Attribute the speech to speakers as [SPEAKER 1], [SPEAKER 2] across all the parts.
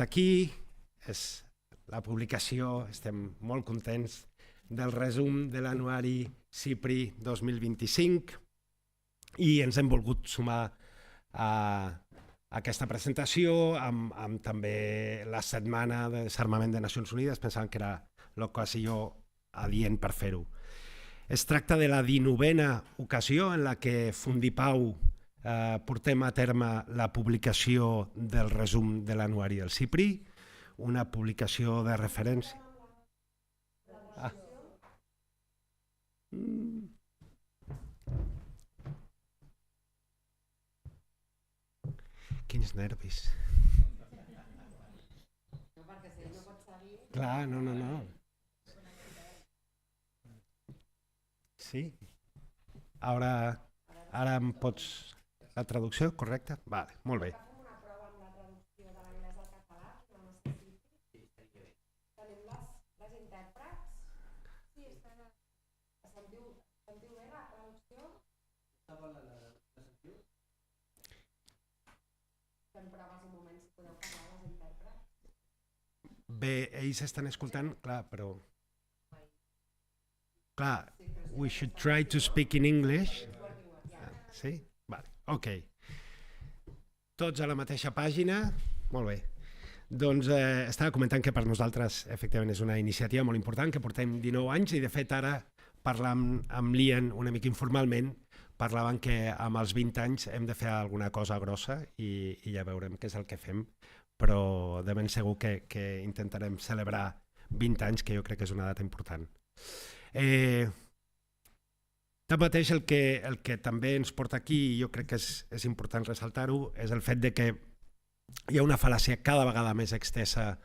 [SPEAKER 1] aquí, és la publicació, estem molt contents, del resum de l'anuari SIPRI 2025 i ens hem volgut sumar a aquesta presentació amb també la setmana de Desarmament de Nacions Unides, pensàvem que era l'ocasió adient per fer-ho. Es tracta de la 19a ocasió en la que FundiPau portem a terme la publicació del resum de l'anuari del SIPRI, una publicació de referència. Quins nervis. Clar, no. Sí? Ara em pots... La traducció, correcte? Vale, molt bé. Bé, ells estan escoltant, clar, però... Clar, we should try to speak in English. Sí? Vale, ok. Tots a la mateixa pàgina? Molt bé. Doncs estava comentant que per nosaltres efectivament és una iniciativa molt important, que portem 19 anys i de fet ara parlant amb l'Ian una mica informalment, parlaven que amb els 20 anys hem de fer alguna cosa grossa i ja veurem què és el que fem, però de ben segur que intentarem celebrar 20 anys, que jo crec que és una data important. Tanmateix, el que també ens porta aquí, i jo crec que és important ressaltar-ho, és el fet de que hi ha una fal·làcia cada vegada més extesa,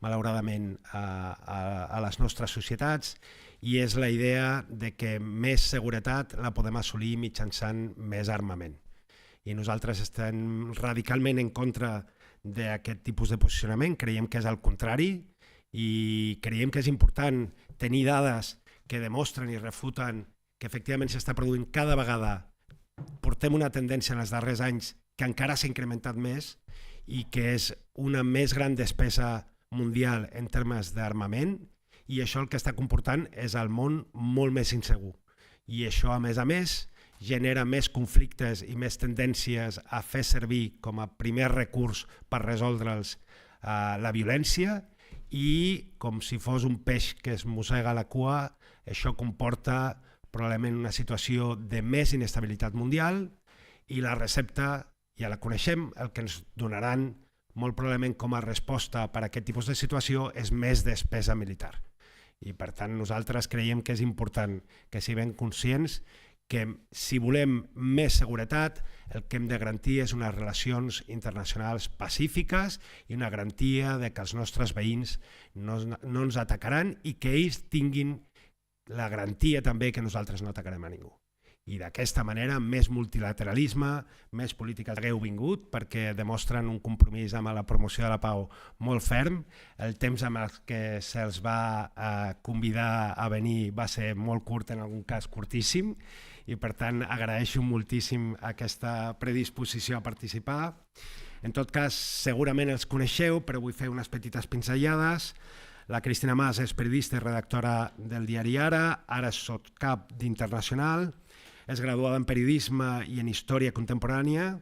[SPEAKER 1] malauradament, a les nostres societats, i és la idea de que més seguretat la podem assolir mitjançant més armament. I nosaltres estem radicalment en contra d'aquest tipus de posicionament, creiem que és el contrari i creiem que és important tenir dades que demostren i refuten que efectivament s'està produint cada vegada. Portem una tendència en els darrers anys que encara s'ha incrementat més i que és una més gran despesa mundial en termes d'armament, i això el que està comportant és el món molt més insegur. I això, a més, genera més conflictes i més tendències a fer servir com a primer recurs per resoldre'ls la violència, i com si fos un peix que es mossega la cua, això comporta probablement una situació de més inestabilitat mundial, i la recepta ja la coneixem, el que ens donaran molt probablement com a resposta per a aquest tipus de situació és més despesa militar. I per tant nosaltres creiem que és important que siguem conscients que si volem més seguretat el que hem de garantir és unes relacions internacionals pacífiques i una garantia de que els nostres veïns no ens atacaran i que ells tinguin la garantia també que nosaltres no atacarem a ningú. I d'aquesta manera, més multilateralisme, més polítiques hagueu vingut perquè demostren un compromís amb la promoció de la pau molt ferm. El temps amb el que se'ls va convidar a venir va ser molt curt, en algun cas curtíssim, i per tant agraeixo moltíssim aquesta predisposició a participar. En tot cas, segurament els coneixeu, però vull fer unes petites pinzellades. La Cristina Mas és periodista i redactora del Diari Ara, ara és sotscap d'Internacional, és graduada en periodisme i en història contemporània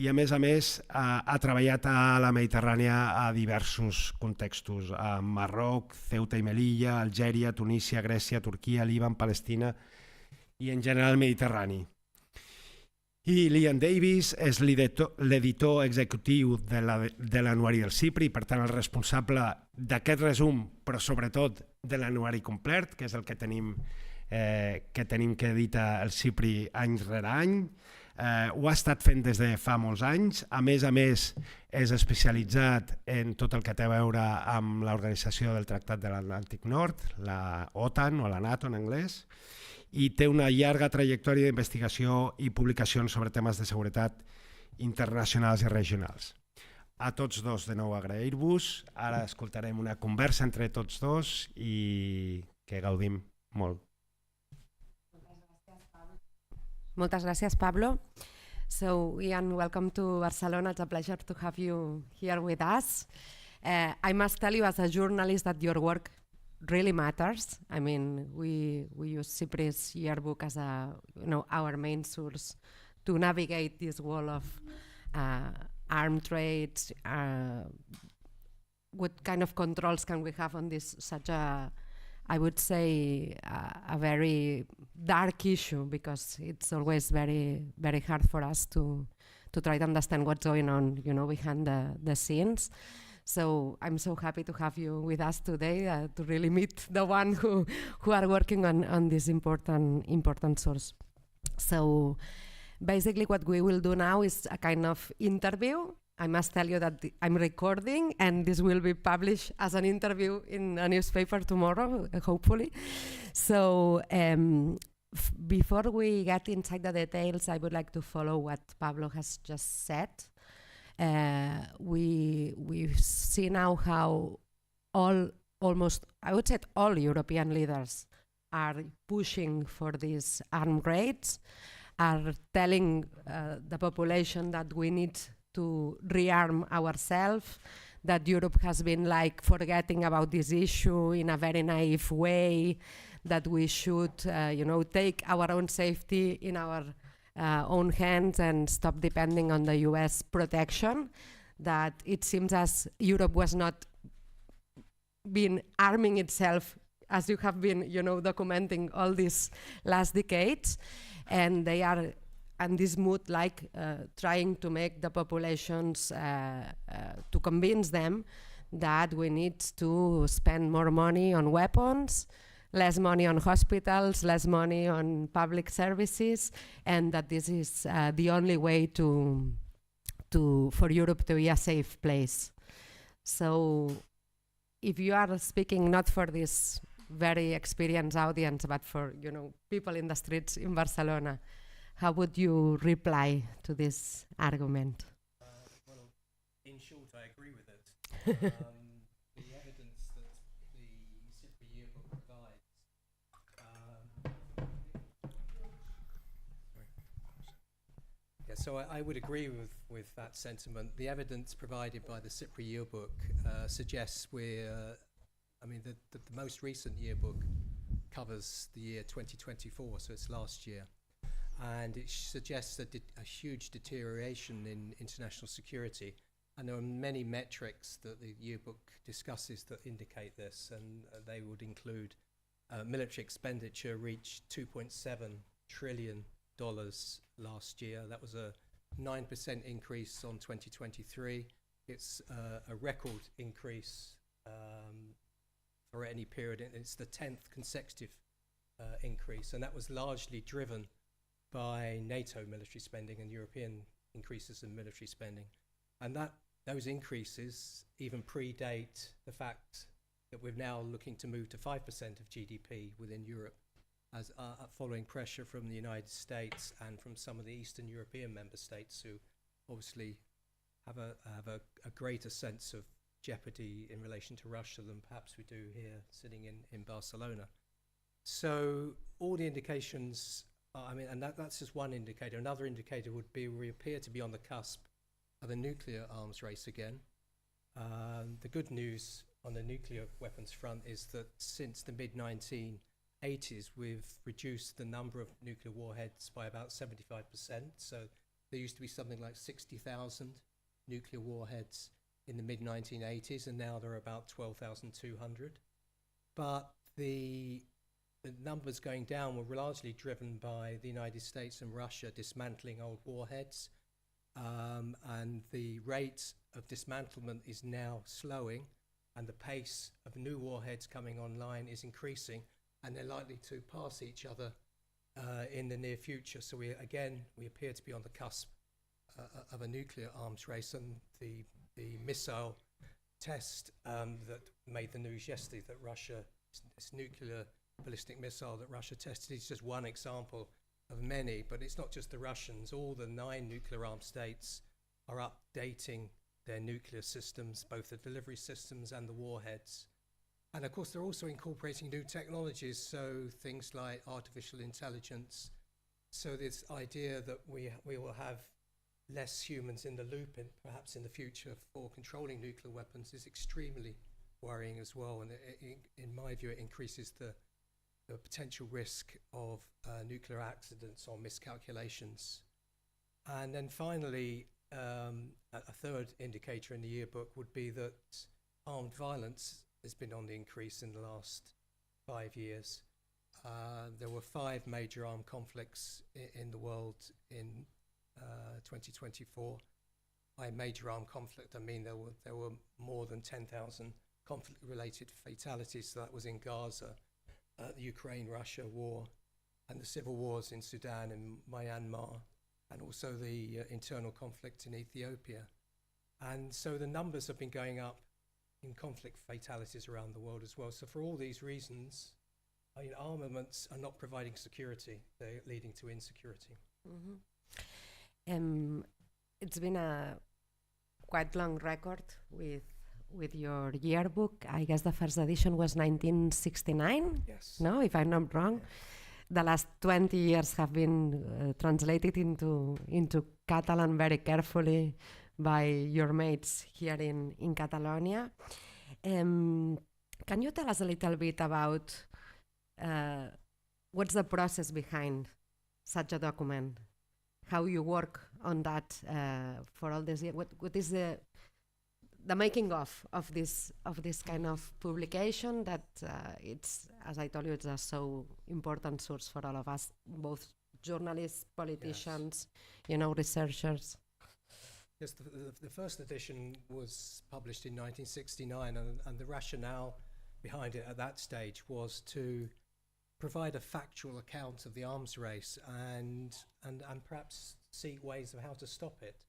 [SPEAKER 1] i, a més, ha treballat a la Mediterrània a diversos contextos, a Marroc, Ceuta i Melilla, Algèria, Tunísia, Grècia, Turquia, Líban, Palestina i en general Mediterrani. I l'Ian Davis és l'editor executiu de l'anuari del SIPRI, per tant el responsable d'aquest resum, però sobretot de l'anuari complet, que és el que tenim que edita el SIPRI any rere any. Ho ha estat fent des de fa molts anys. A més, és especialitzat en tot el que té a veure amb l'Organització del Tractat de l'Atlàntic Nord, la OTAN o la NATO en anglès, i té una llarga trajectòria d'investigació i publicacions sobre temes de seguretat internacionals i regionals. A tots dos, de nou, agrair-vos. Ara escoltarem una conversa entre tots dos i que gaudim molt.
[SPEAKER 2] Moltes gràcies, Pablo. So, Ian, welcome to Barcelona. It's a pleasure to have you here with us. I must tell you as a journalist that your work really matters. I mean, we use SIPRI's yearbook as our main source to navigate this wall of arm trades. What kind of controls can we have on this such a, I would say, a very dark issue, because it's always very, very hard for us to try to understand what's going on, behind the scenes. So I'm so happy to have you with us today to really meet the one who are working on this important source. So basically what we will do now is a kind of interview. I must tell you that I'm recording, and this will be published as an interview in a newspaper tomorrow, hopefully. So before we get inside the details, I would like to follow what Pablo has just said. We see now how almost all European leaders are pushing for these arm raids, are telling the population that we need to rearm ourselves, that Europe has been forgetting about this issue in a very naive way, that we should take our own safety in our own hands and stop depending on the US protection, that it seems as Europe was not been arming itself as you have been documenting all these last decades, and they are in this mood trying to make the populations to convince them that we need to spend more money on weapons, less money on hospitals, less money on public services, and that this is the only way for Europe to be a safe place. So if you are speaking not for this very experienced audience, but for people in the streets in Barcelona, how would you reply to this argument?
[SPEAKER 3] Well, in short, I agree with it. The evidence that the SIPRI yearbook provides so I would agree with that sentiment. The evidence provided by the SIPRI yearbook suggests the most recent yearbook covers the year 2024, so it's last year. And it suggests a huge deterioration in international security. And there are many metrics that the yearbook discusses that indicate this, and they would include military expenditure reached $2.7 trillion last year. That was a 9% increase on 2023. It's a record increase for any period. It's the 10th consecutive increase, and that was largely driven by NATO military spending and European increases in military spending. And those increases even predate the fact that we're now looking to move to 5% of GDP within Europe, as following pressure from the United States and from some of the Eastern European member states, who obviously have a greater sense of jeopardy in relation to Russia than perhaps we do here sitting in Barcelona. So all the indications, and that's just one indicator. Another indicator would be we appear to be on the cusp of a nuclear arms race again. The good news on the nuclear weapons front is that since the mid-1980s, we've reduced the number of nuclear warheads by about 75%. So there used to be something like 60,000 nuclear warheads in the mid-1980s, and now there are about 12,200. But the numbers going down were largely driven by the United States and Russia dismantling old warheads, and the rate of dismantlement is now slowing, and the pace of new warheads coming online is increasing, and they're likely to pass each other in the near future. So we appear to be on the cusp of a nuclear arms race, and the missile test that made the news yesterday, that Russia, this nuclear ballistic missile that Russia tested, is just one example of many. But it's not just the Russians. All the 9 nuclear armed states are updating their nuclear systems, both the delivery systems and the warheads. And of course, they're also incorporating new technologies, so things like artificial intelligence. So this idea that we will have less humans in the loop, perhaps in the future, for controlling nuclear weapons is extremely worrying as well. And in my view, it increases the potential risk of nuclear accidents or miscalculations. And then finally, a third indicator in the yearbook would be that armed violence has been on the increase in the last 5 years. There were 5 major armed conflicts in the world in 2024. By major armed conflict, I mean there were more than 10,000 conflict-related fatalities. So that was in Gaza, the Ukraine-Russia war, and the civil wars in Sudan and Myanmar, and also the internal conflict in Ethiopia. And so the numbers have been going up in conflict fatalities around the world as well. So for all these reasons, I mean, armaments are not providing security, they're leading to insecurity.
[SPEAKER 2] It's been a quite long record with your yearbook. I guess the first edition was 1969,
[SPEAKER 3] Yes.
[SPEAKER 2] no, if I'm not wrong. The last 20 years have been translated into Catalan very carefully by your mates here in Catalonia. Can you tell us a little bit about what's the process behind such a document? How you work on that for all this year? What is the making of this kind of publication that it's, as I told you, it's a so important source for all of us, both journalists, politicians, researchers.
[SPEAKER 3] Yes, the first edition was published in 1969, and the rationale behind it at that stage was to provide a factual account of the arms race and perhaps seek ways of how to stop it.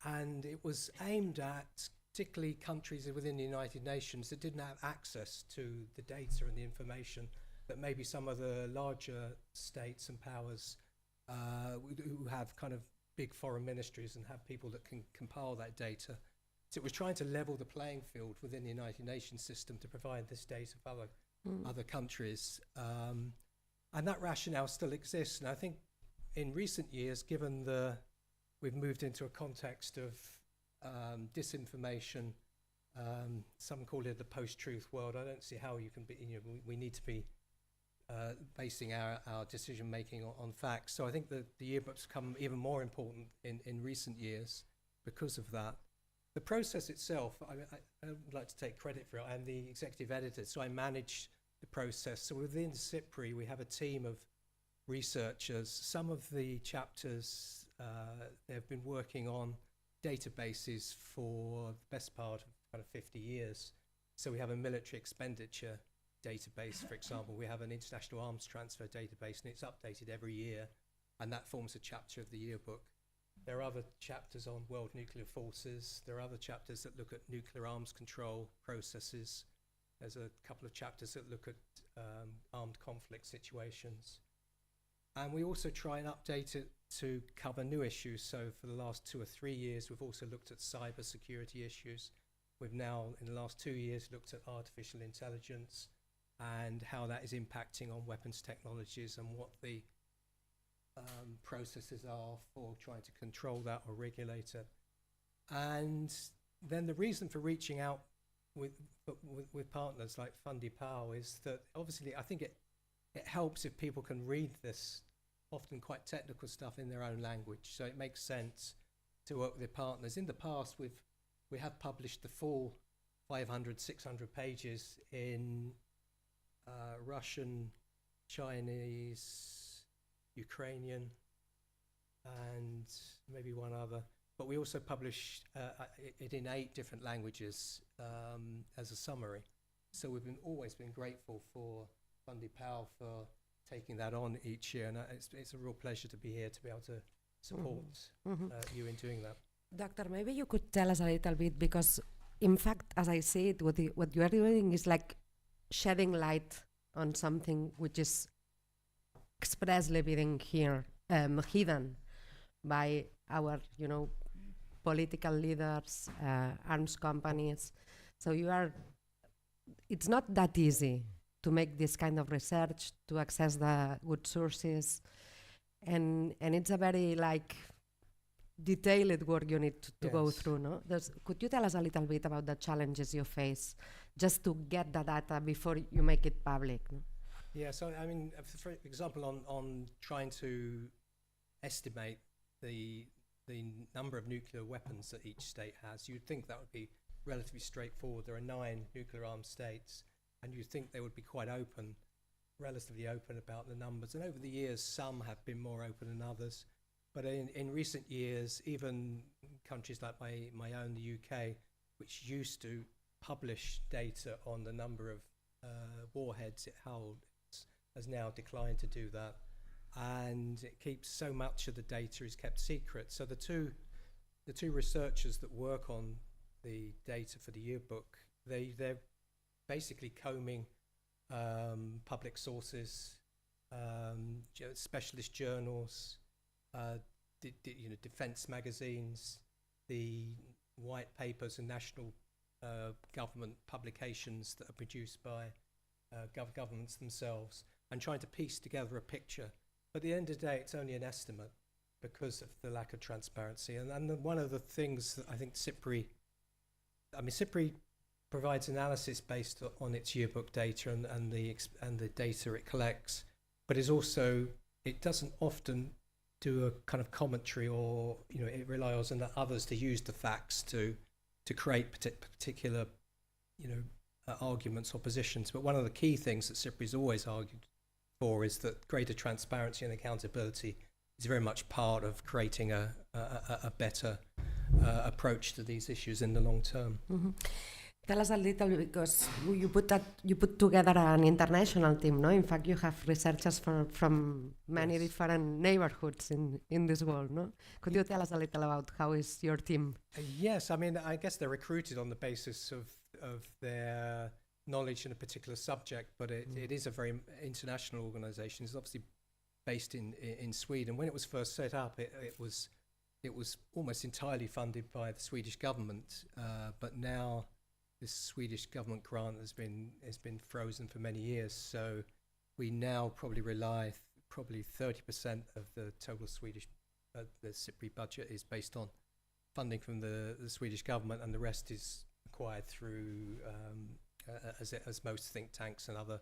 [SPEAKER 3] And it was aimed at particularly countries within the United Nations that didn't have access to the data and the information that maybe some of the larger states and powers who have kind of big foreign ministries and have people that can compile that data. So it was trying to level the playing field within the United Nations system to provide this data for other countries. And that rationale still exists. And I think in recent years, given we've moved into a context of disinformation, some call it the post-truth world. I don't see how you can be, we need to be basing our decision-making on facts. So I think that the yearbook's become even more important in recent years because of that. The process itself, I would like to take credit for it. I'm the executive editor, so I manage the process. So within SIPRI, we have a team of researchers. Some of the chapters, they've been working on databases for the best part of kind of 50 years. So we have a military expenditure database, for example. We have an international arms transfer database, and it's updated every year, and that forms a chapter of the yearbook. There are other chapters on world nuclear forces. There are other chapters that look at nuclear arms control processes. There's a couple of chapters that look at armed conflict situations. And we also try and update it to cover new issues. So for the last 2 or 3 years, we've also looked at cyber security issues. We've now, in the last 2 years, looked at artificial intelligence and how that is impacting on weapons technologies and what the processes are for trying to control that or regulate it. And then the reason for reaching out with partners like FundiPau is that obviously I think it helps if people can read this often quite technical stuff in their own language. So it makes sense to work with their partners. In the past, we have published the full 500, 600 pages in Russian, Chinese, Ukrainian, and maybe one other. But we also publish it in 8 different languages as a summary. So we've always been grateful for FundiPau for taking that on each year, and it's a real pleasure to be here to be able to support you in doing that.
[SPEAKER 2] Doctor, maybe you could tell us a little bit, because in fact, as I see it, what you are doing is like shedding light on something which is expressly being hidden by our, political leaders, arms companies. So it's not that easy to make this kind of research, to access the good sources. And it's a very detailed work you need to go
[SPEAKER 3] Yes.
[SPEAKER 2] through, no? Could you tell us a little bit about the challenges you face just to get the data before you make it public? No?
[SPEAKER 3] Yeah, so I mean, for example, on trying to estimate the number of nuclear weapons that each state has, you'd think that would be relatively straightforward. There are 9 nuclear armed states, and you'd think they would be quite open, relatively open about the numbers. And over the years, some have been more open than others. But in recent years, even countries like my own, the UK, which used to publish data on the number of warheads it held, has now declined to do that. And it keeps so much of the data is kept secret. So the two researchers that work on the data for the yearbook, they're basically combing public sources, specialist journals, defense magazines, the white papers and national government publications that are produced by governments themselves, and trying to piece together a picture. But at the end of the day, it's only an estimate because of the lack of transparency. And one of the things that I think SIPRI provides analysis based on its yearbook data and the data it collects, but it doesn't often do a kind of commentary, or it relies on others to use the facts to create particular arguments or positions. But one of the key things that SIPRI's always argued for is that greater transparency and accountability is very much part of creating a better approach to these issues in the long term.
[SPEAKER 2] Mm-hmm. Tell us a little, because you put together an international team, no? In fact, you have researchers from many different neighborhoods in this world, no? Could you tell us a little about how is your team?
[SPEAKER 3] Yes, I mean, I guess they're recruited on the basis of their knowledge in a particular subject, but it is a very international organisation. It's obviously based in Sweden. When it was first set up, it was almost entirely funded by the Swedish government, but now this Swedish government grant has been frozen for many years. So we now probably rely 30% of the total Swedish the SIPRI budget is based on funding from the Swedish government, and the rest is acquired through as most think tanks and other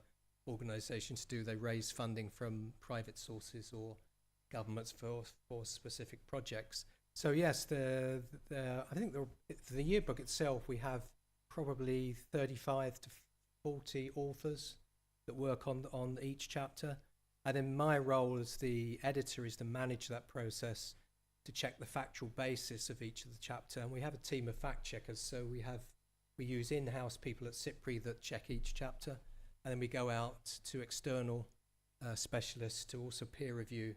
[SPEAKER 3] organisations do. They raise funding from private sources or governments for specific projects. So yes, I think the yearbook itself, we have probably 35 to 40 authors that work on each chapter. And then my role as the editor is to manage that process, to check the factual basis of each of the chapter. And we have a team of fact checkers, so we use in-house people at SIPRI that check each chapter, and then we go out to external specialists to also peer review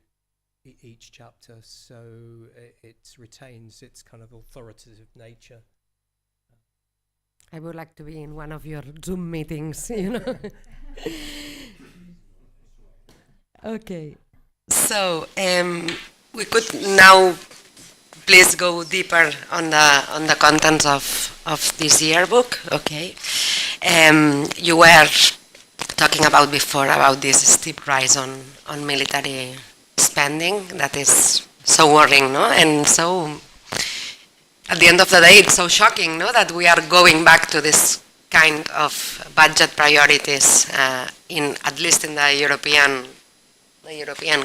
[SPEAKER 3] each chapter, so it retains its kind of authoritative nature.
[SPEAKER 2] I would like to be in one of your Zoom meetings, Okay. So we could now please go deeper on the contents of this yearbook. Okay. You were talking about before about this steep rise on military spending that is so worrying, no? And so at the end of the day, it's so shocking, no, that we are going back to this kind of budget priorities at least in the European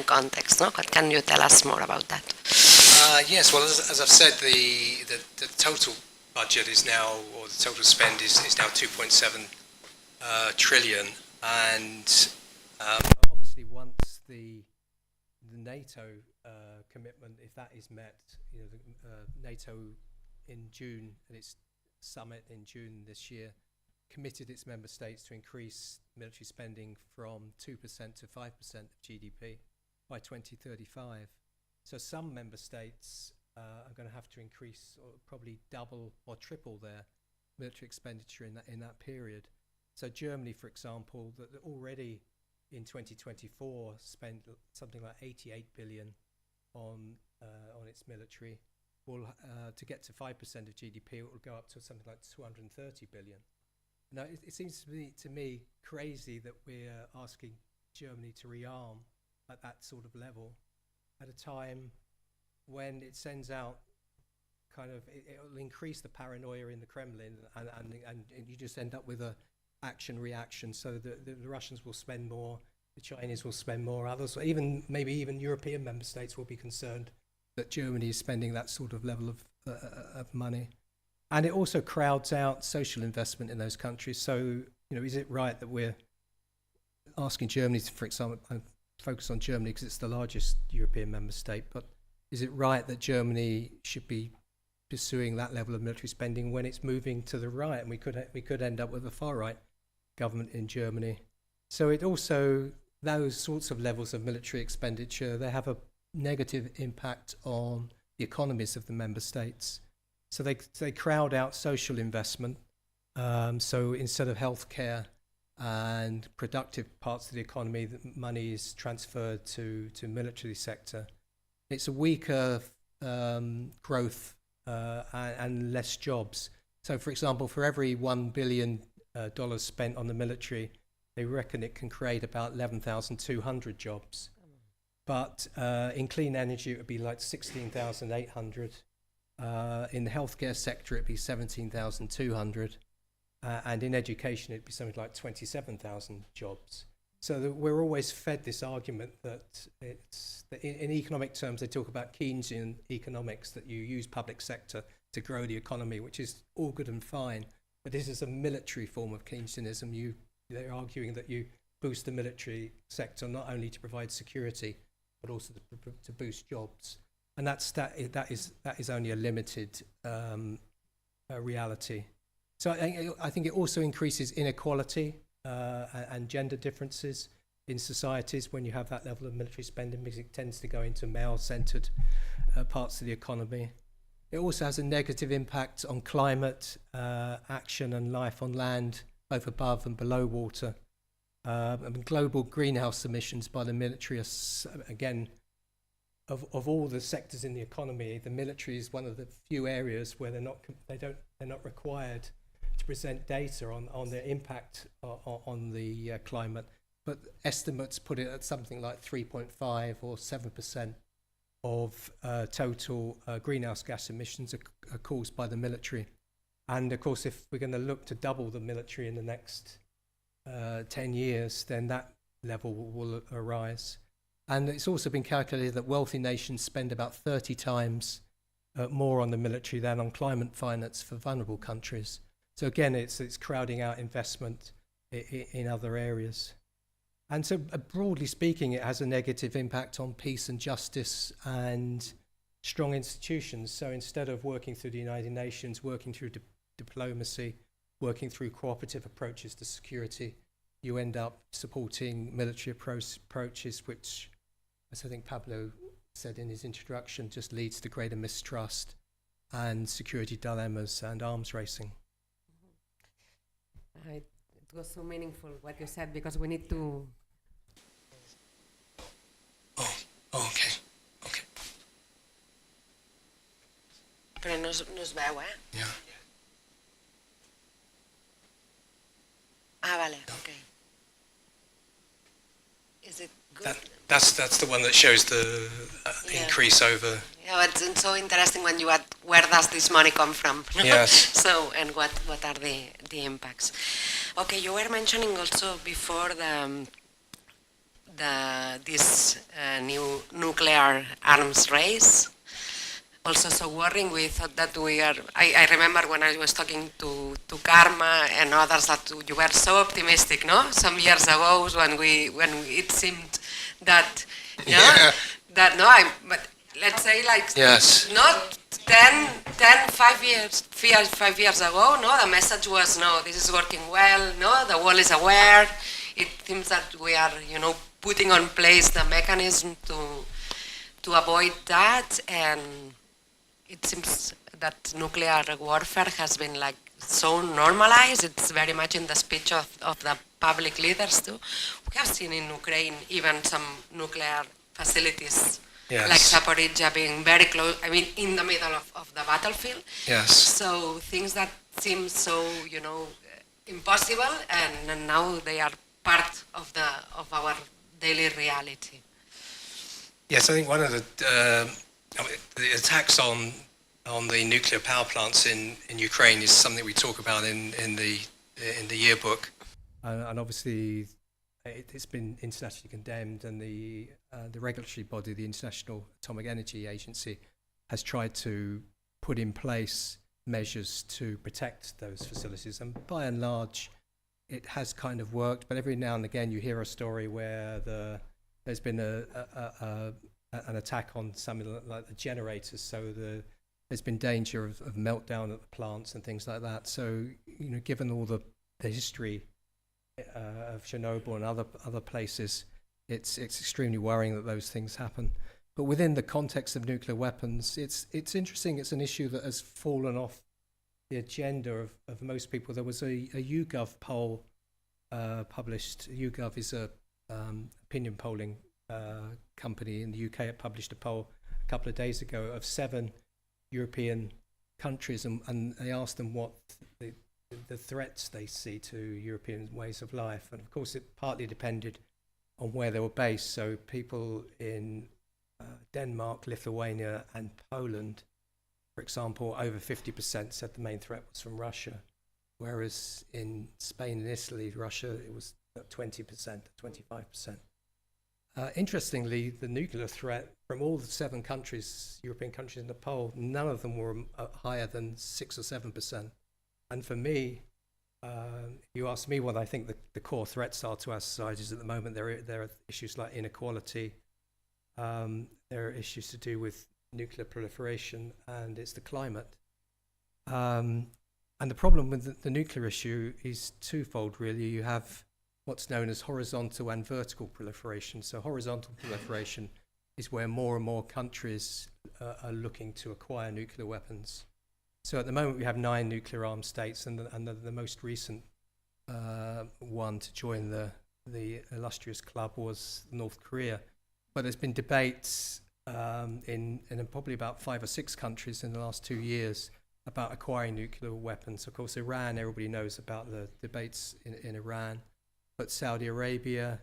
[SPEAKER 2] context, no? What can you tell us more about that?
[SPEAKER 3] Yes, well, as I've said, the total budget is now, or the total spend is now 2.7 trillion, and obviously once the NATO commitment, if that is met, NATO in June, at its summit in June this year, committed its member states to increase military spending from 2% to 5% of GDP by 2035. So some member states are going to have to increase, or probably double or triple their military expenditure in that period. So Germany, for example, that already in 2024 spent something like 88 billion on its military. Will to get to 5% of GDP, it will go up to something like 230 billion. Now, it seems to me crazy that we're asking Germany to rearm at that sort of level at a time when it sends out kind of, it'll increase the paranoia in the Kremlin, and you just end up with a action-reaction. So the Russians will spend more, the Chinese will spend more, others, maybe even European member states will be concerned that Germany is spending that sort of level of money. And it also crowds out social investment in those countries. So, is it right that we're asking Germany, for example, I focus on Germany because it's the largest European member state, but is it right that Germany should be pursuing that level of military spending when it's moving to the right? And we could end up with a far-right government in Germany. So it also, those sorts of levels of military expenditure, they have a negative impact on the economies of the member states. So they crowd out social investment. So instead of healthcare and productive parts of the economy, the money is transferred to military sector. It's a weaker growth and less jobs. So, for example, for every $1 billion spent on the military, they reckon it can create about 11,200 jobs. But in clean energy, it would be like 16,800. In the healthcare sector, it'd be 17,200. And in education, it'd be something like 27,000 jobs. So we're always fed this argument that in economic terms, they talk about Keynesian economics, that you use public sector to grow the economy, which is all good and fine. But this is a military form of Keynesianism. They're arguing that you boost the military sector not only to provide security, but also to boost jobs. And that is only a limited reality. So I think it also increases inequality and gender differences in societies when you have that level of military spending, because it tends to go into male-centered parts of the economy. It also has a negative impact on climate action and life on land, both above and below water. Global greenhouse emissions by the military are, again, of all the sectors in the economy, the military is one of the few areas where they're not required to present data on their impact on the climate, but estimates put it at something like 3.5 or 7% of total greenhouse gas emissions are caused by the military. And of course, if we're going to look to double the military in the next 10 years, then that level will arise. And it's also been calculated that wealthy nations spend about 30 times more on the military than on climate finance for vulnerable countries. So again, it's crowding out investment in other areas. And so broadly speaking, it has a negative impact on peace and justice and strong institutions. So instead of working through the United Nations, working through diplomacy, working through cooperative approaches to security, you end up supporting military approaches, which, as I think Pablo said in his introduction, just leads to greater mistrust and security dilemmas and arms racing.
[SPEAKER 2] It was so meaningful what you said, because we need to...
[SPEAKER 3] Okay.
[SPEAKER 2] Però no es veu, eh?
[SPEAKER 3] Yeah.
[SPEAKER 2] Ah, vale, okay. Is it good?
[SPEAKER 3] That's the one that shows the increase over.
[SPEAKER 2] Yeah, but it's so interesting when you add where does this money come from?
[SPEAKER 3] Yes.
[SPEAKER 2] So, and what are the impacts? Okay, you were mentioning also before this new nuclear arms race. Also so worrying, we thought that we are, I remember when I was talking to Karma and others that you were so optimistic, no? Some years ago when it seemed that, but let's say like,
[SPEAKER 3] yes.
[SPEAKER 2] Not 5 years ago, no? The message was, no, this is working well, no? The world is aware. It seems that we are, putting on place the mechanism to avoid that, and it seems that nuclear warfare has been like so normalized. It's very much in the speech of the public leaders too. We have seen in Ukraine even some nuclear facilities, yes, like Zaporizhzhia being very close, in the middle of the battlefield.
[SPEAKER 3] Yes.
[SPEAKER 2] So things that seem so, impossible, and now they are part of our daily reality.
[SPEAKER 3] Yes, I think one of the attacks on on the nuclear power plants in Ukraine is something we talk about in the yearbook, and obviously it's been internationally condemned, and the regulatory body, the International Atomic Energy Agency, has tried to put in place measures to protect those facilities, and by and large it has kind of worked. But every now and again you hear a story where there's been an attack on something like the generators, so there's been danger of meltdown at the plants and things like that. So, you know, given all the history of Chernobyl and other places, it's extremely worrying that those things happen. But within the context of nuclear weapons, it's interesting. It's an issue that has fallen off the agenda of most people. There was a YouGov poll published. YouGov is a opinion polling company in the UK. It published a poll a couple of days ago of 7 European countries, and they asked them what the threats they see to European ways of life. And of course it partly depended on where they were based. So people in Denmark, Lithuania and Poland, for example, over 50% said the main threat was from Russia, whereas in Spain and Italy, Russia, it was 20%, 25%. Interestingly, the nuclear threat from all the 7 countries, European countries in the poll, none of them were higher than 6 or 7%. And for me, you ask me what I think the core threats are to our societies at the moment. There are issues like inequality. There are issues to do with nuclear proliferation, and it's the climate. And the problem with the nuclear issue is twofold, really. You have what's known as horizontal and vertical proliferation. So horizontal proliferation is where more and more countries are looking to acquire nuclear weapons. So at the moment we have 9 nuclear armed states, and the most recent one to join the illustrious club was North Korea. But there's been debates in probably about 5 or 6 countries in the last 2 years about acquiring nuclear weapons. Of course, Iran, everybody knows about the debates in Iran, but Saudi Arabia,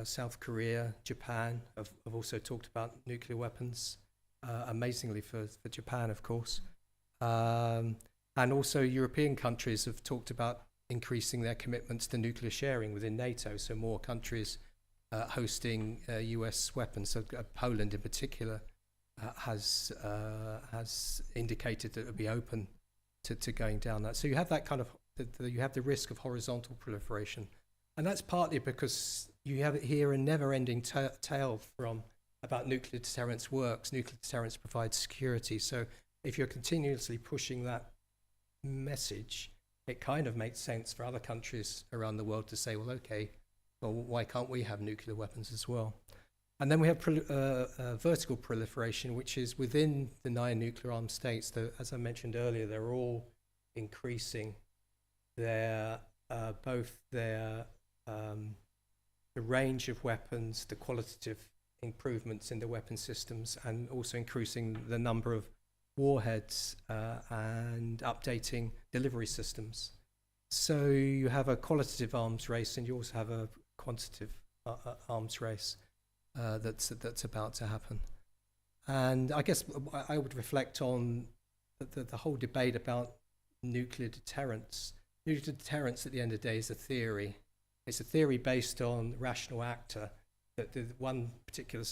[SPEAKER 3] South Korea, Japan have also talked about nuclear weapons, amazingly for Japan, of course. And also European countries have talked about increasing their commitments to nuclear sharing within NATO, so more countries hosting US weapons. So Poland in particular has indicated that it would be open to going down that. So you have that kind of, you have the risk of horizontal proliferation. And that's partly because you have here a never-ending tale about nuclear deterrence works. Nuclear deterrence provides security. So if you're continuously pushing that message, it kind of makes sense for other countries around the world to say, well, okay, well, why can't we have nuclear weapons as well? And then we have vertical proliferation, which is within the 9 nuclear armed states. As I mentioned earlier, they're all increasing their the range of weapons, the qualitative improvements in the weapon systems, and also increasing the number of warheads and updating delivery systems. So you have a qualitative arms race, and you also have a quantitative arms race that's about to happen. And I guess I would reflect on the whole debate about nuclear deterrence. Nuclear deterrence at the end of the day is a theory. It's a theory based on rational actor, that the one particular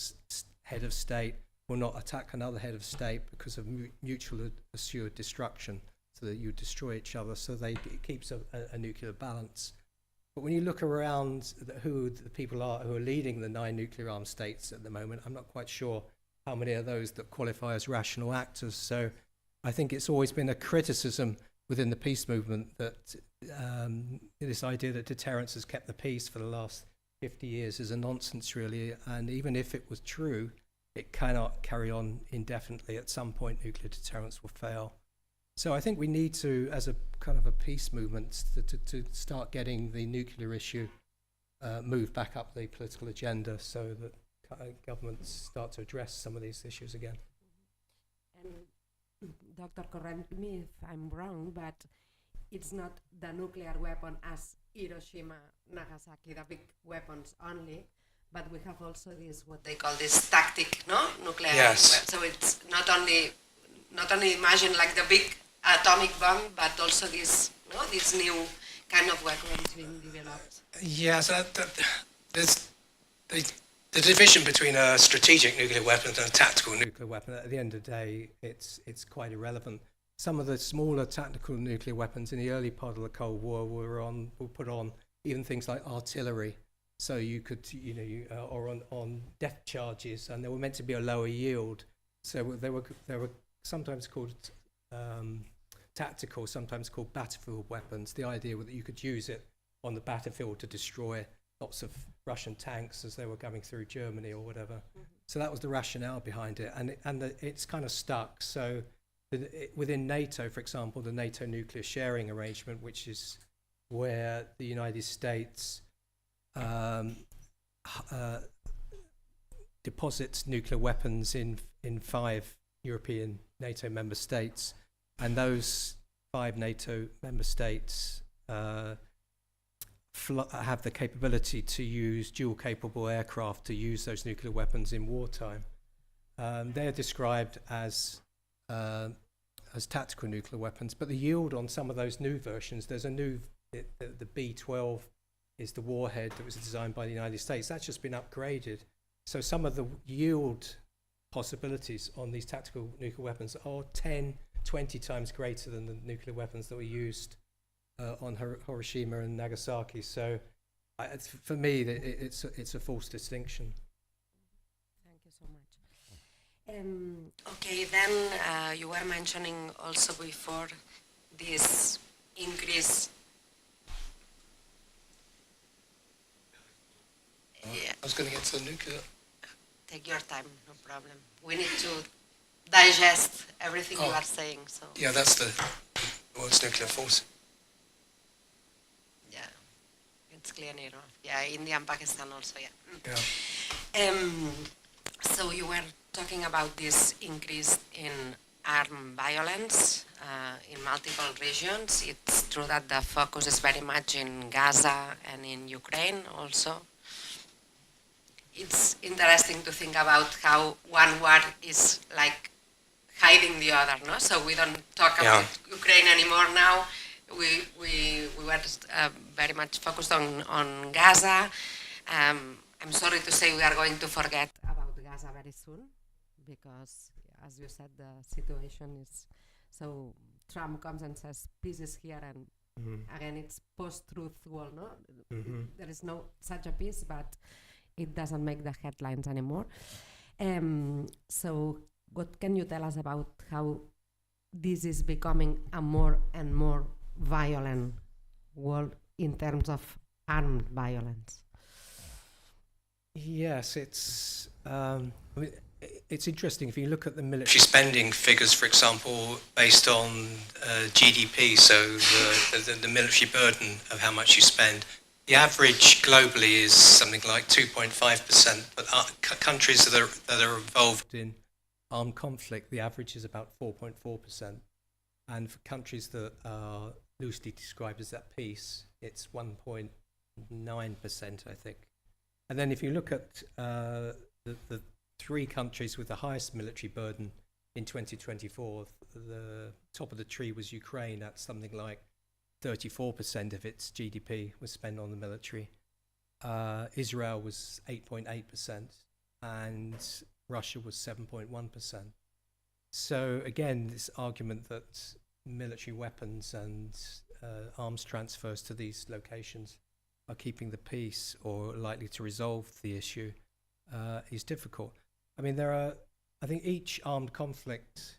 [SPEAKER 3] head of state will not attack another head of state because of mutually assured destruction, so that you destroy each other, so it keeps a nuclear balance. But when you look around who the people are who are leading the 9 nuclear armed states at the moment, I'm not quite sure how many of those that qualify as rational actors. So I think it's always been a criticism within the peace movement that this idea that deterrence has kept the peace for the last 50 years is a nonsense, really. And even if it was true, it cannot carry on indefinitely. At some point, nuclear deterrence will fail. So I think we need to, as a kind of a peace movement, to start getting the nuclear issue moved back up the political agenda, so that governments start to address some of these issues again.
[SPEAKER 2] And Doctor, correct me if I'm wrong, but it's not the nuclear weapon as Hiroshima, Nagasaki, the big weapons only, but we have also this, what they call this tactic, no? Nuclear.
[SPEAKER 4] Yes.
[SPEAKER 2] So it's not only imagine like the big atomic bomb, but also this, no, this new kind of weapons being developed.
[SPEAKER 4] Yes, there's the division between a strategic nuclear weapon and a tactical nuclear weapon.
[SPEAKER 3] At the end of the day, it's quite irrelevant. Some of the smaller tactical nuclear weapons in the early part of the Cold War were put on even things like artillery. So you could, or on depth charges, and they were meant to be a lower yield. So they were sometimes called tactical, sometimes called battlefield weapons. The idea was that you could use it on the battlefield to destroy lots of Russian tanks as they were going through Germany or whatever. Mm-hmm. So that was the rationale behind it, and it's kind of stuck. So within NATO, for example, the NATO nuclear sharing arrangement, which is where the United States deposits nuclear weapons in 5 European NATO member states, and those 5 NATO member states have the capability to use dual-capable aircraft to use those nuclear weapons in wartime. They're described as tactical nuclear weapons, but the yield on some of those new versions, there's a new, the B-12 is the warhead that was designed by the United States. That's just been upgraded. So some of the yield possibilities on these tactical nuclear weapons are 10, 20 times greater than the nuclear weapons that were used on Hiroshima and Nagasaki. So for me, it's a false distinction.
[SPEAKER 2] Thank you so much. Okay, then you were mentioning also before this increase. Yeah.
[SPEAKER 4] I was going to get to the nuclear.
[SPEAKER 2] Take your time, no problem. We need to digest everything you are saying. So
[SPEAKER 4] yeah, that's the world's nuclear force.
[SPEAKER 2] Yeah, it's clear enough. Yeah, India and Pakistan also. Yeah.
[SPEAKER 4] Yeah.
[SPEAKER 2] So you were talking about this increase in armed violence in multiple regions. It's true that the focus is very much in Gaza and in Ukraine also. It's interesting to think about how one war is like hiding the other, no? So we don't talk about Ukraine anymore now. We were very much focused on Gaza. I'm sorry to say we are going to forget about Gaza very soon because, as you said, the situation is so. Trump comes and says peace is here, and again it's post-truth world, no? There is no such a peace, but it doesn't make the headlines anymore. So what can you tell us about how this is becoming a more and more violent world in terms of armed violence?
[SPEAKER 3] Yes, it's interesting if you look at the military spending figures, for example, based on GDP, so the military burden of how much you spend. The average globally is something like 2.5%, but countries that are involved in armed conflict, the average is about 4.4%. And for countries that are loosely described as at peace, it's 1.9%, I think. And then if you look at the 3 countries with the highest military burden in 2024, the top of the tree was Ukraine at something like 34% of its GDP was spent on the military. Israel was 8.8%, and Russia was 7.1%. So again, this argument that military weapons and arms transfers to these locations are keeping the peace or likely to resolve the issue is difficult. I mean, I think each armed conflict,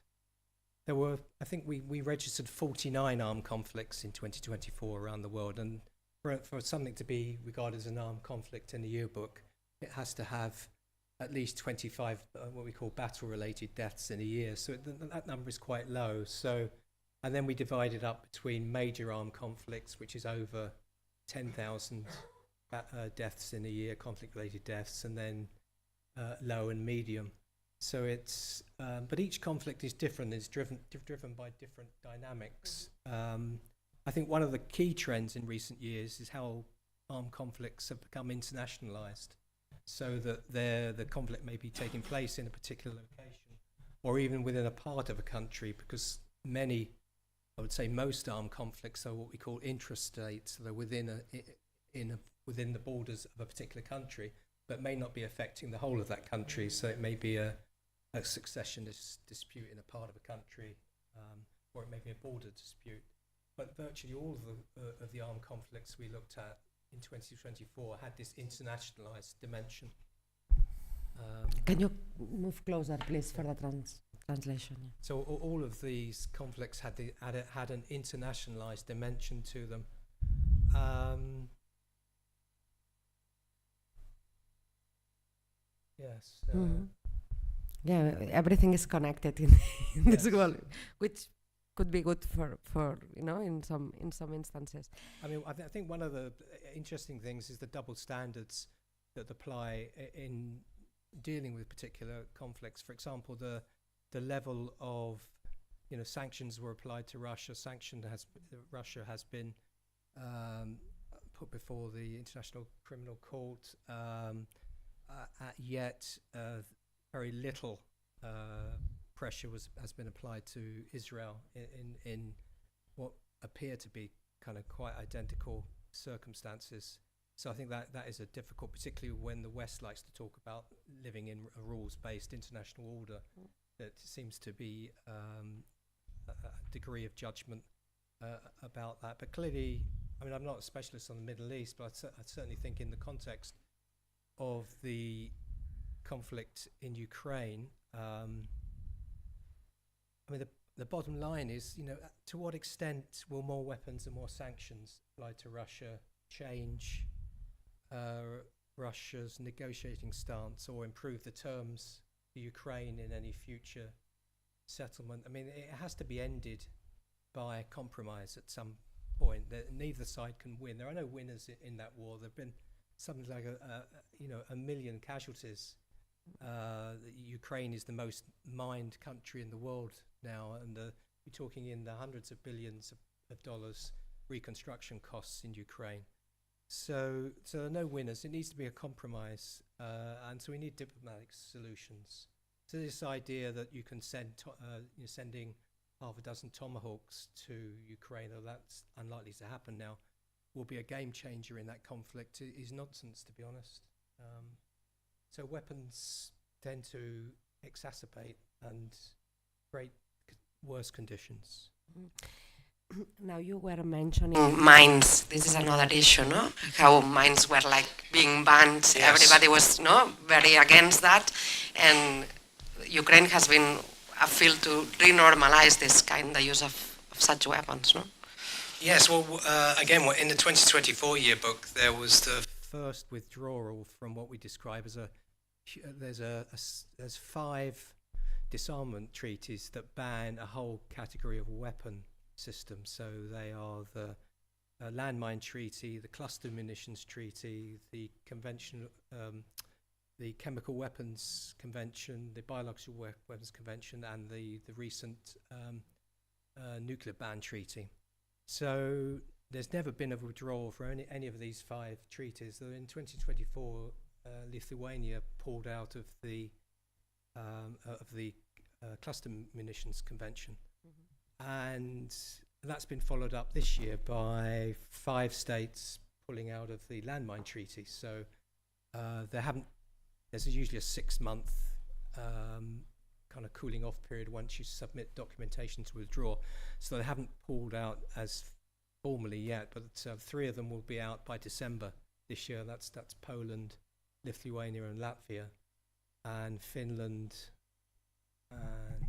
[SPEAKER 3] I think we registered 49 armed conflicts in 2024 around the world, and for something to be regarded as an armed conflict in the yearbook, it has to have at least 25 what we call battle-related deaths in a year. So that number is quite low. So, and then we divide it up between major armed conflicts, which is over 10,000 deaths in a year, conflict-related deaths, and then low and medium. So it's, but each conflict is different. It's driven by different dynamics. I think one of the key trends in recent years is how armed conflicts have become internationalized. so that the conflict may be taking place in a particular location, or even within a part of a country, because many, I would say most armed conflicts are what we call intrastate, so they're within the borders of a particular country, but may not be affecting the whole of that country. So it may be a successionist dispute in a part of a country, or it may be a border dispute. But virtually all of the armed conflicts we looked at in 2024 had this internationalized dimension.
[SPEAKER 2] Can you move closer, please, for the translation? Yeah.
[SPEAKER 3] So all of these conflicts had an internationalized dimension to them. Yes.
[SPEAKER 2] Yeah, everything is connected in this world, which could be good for in some instances.
[SPEAKER 3] I mean, I think one of the interesting things is the double standards that apply in dealing with particular conflicts. For example, the level of sanctions were applied to Russia. Russia has been put before the International Criminal Court. Yet very little pressure has been applied to Israel in what appear to be kind of quite identical circumstances. So I think that is a difficult, particularly when the West likes to talk about living in a rules-based international order. That seems to be a degree of judgment about that. But clearly, I mean, I'm not a specialist on the Middle East, but I certainly think in the context of the conflict in Ukraine, I mean, the bottom line is, to what extent will more weapons and more sanctions applied to Russia change Russia's negotiating stance or improve the terms for Ukraine in any future settlement? I mean, it has to be ended by compromise at some point. Neither side can win. There are no winners in that war. There have been something like a million casualties. Ukraine is the most mined country in the world now, and we're talking in the hundreds of billions of dollars reconstruction costs in Ukraine. So there are no winners. It needs to be a compromise, and so we need diplomatic solutions. So this idea that you can sending half a dozen Tomahawks to Ukraine, though that's unlikely to happen now, will be a game changer in that conflict is nonsense, to be honest. So weapons tend to exacerbate and create worse conditions.
[SPEAKER 2] Now you were mentioning mines. This is another issue, no? How mines were like being banned. Yes. Everybody was very against that, and Ukraine has been a field to renormalize this kind of use of such weapons, no?
[SPEAKER 4] Yes, well, again, in the 2024 yearbook, there was the
[SPEAKER 3] first withdrawal from what we describe as there's 5 disarmament treaties that ban a whole category of weapon systems. So they are the landmine treaty, the cluster munitions treaty, the conventional, the chemical weapons convention, the biological weapons convention, and the recent nuclear ban treaty. So there's never been a withdrawal for any of these 5 treaties. So in 2024, Lithuania pulled out of the cluster munitions convention, and that's been followed up this year by 5 states pulling out of the landmine treaty. So there's usually a 6-month kind of cooling off period once you submit documentation to withdraw. So they haven't pulled out as formally yet, but 3 of them will be out by December this year. That's Poland, Lithuania and Latvia, and Finland, and I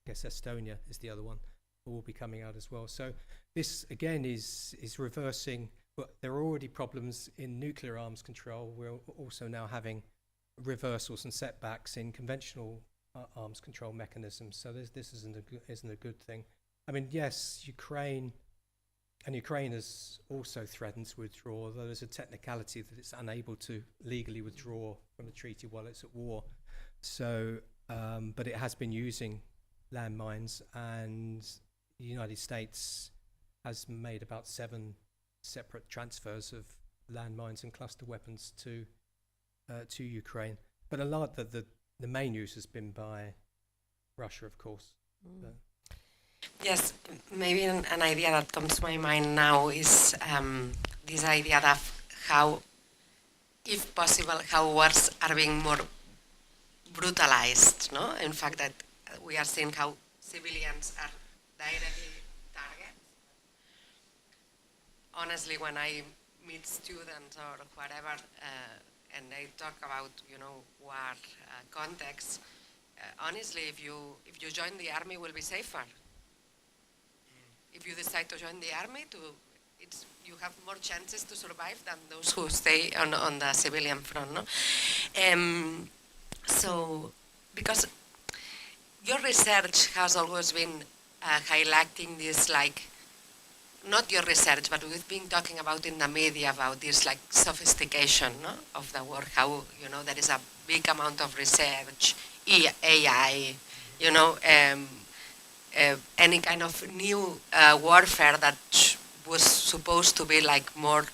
[SPEAKER 3] guess Estonia is the other one, will be coming out as well. So this again is reversing, but there are already problems in nuclear arms control. We're also now having reversals and setbacks in conventional arms control mechanisms. So this isn't a good thing. I mean, yes, Ukraine has also threatened to withdraw, though there's a technicality that it's unable to legally withdraw from the treaty while it's at war. So, but it has been using landmines, and the United States has made about 7 separate transfers of landmines and cluster weapons to to Ukraine. But a lot the main use has been by Russia, of course.
[SPEAKER 2] Yes, maybe an idea that comes to my mind now is this idea of how, if possible, how wars are being more brutalized, no? In fact, that we are seeing how civilians are directly targets. Honestly, when I meet students or whatever, and they talk about, war context, honestly, if you join the army, will be safer. If you decide to join the army, you have more chances to survive than those who stay on the civilian front, no? So, because your research has always been highlighting this, not your research, but we've been talking about in the media about this sophistication, no? Of the work, how, there is a big amount of research, AI, any kind of new warfare that was supposed to be more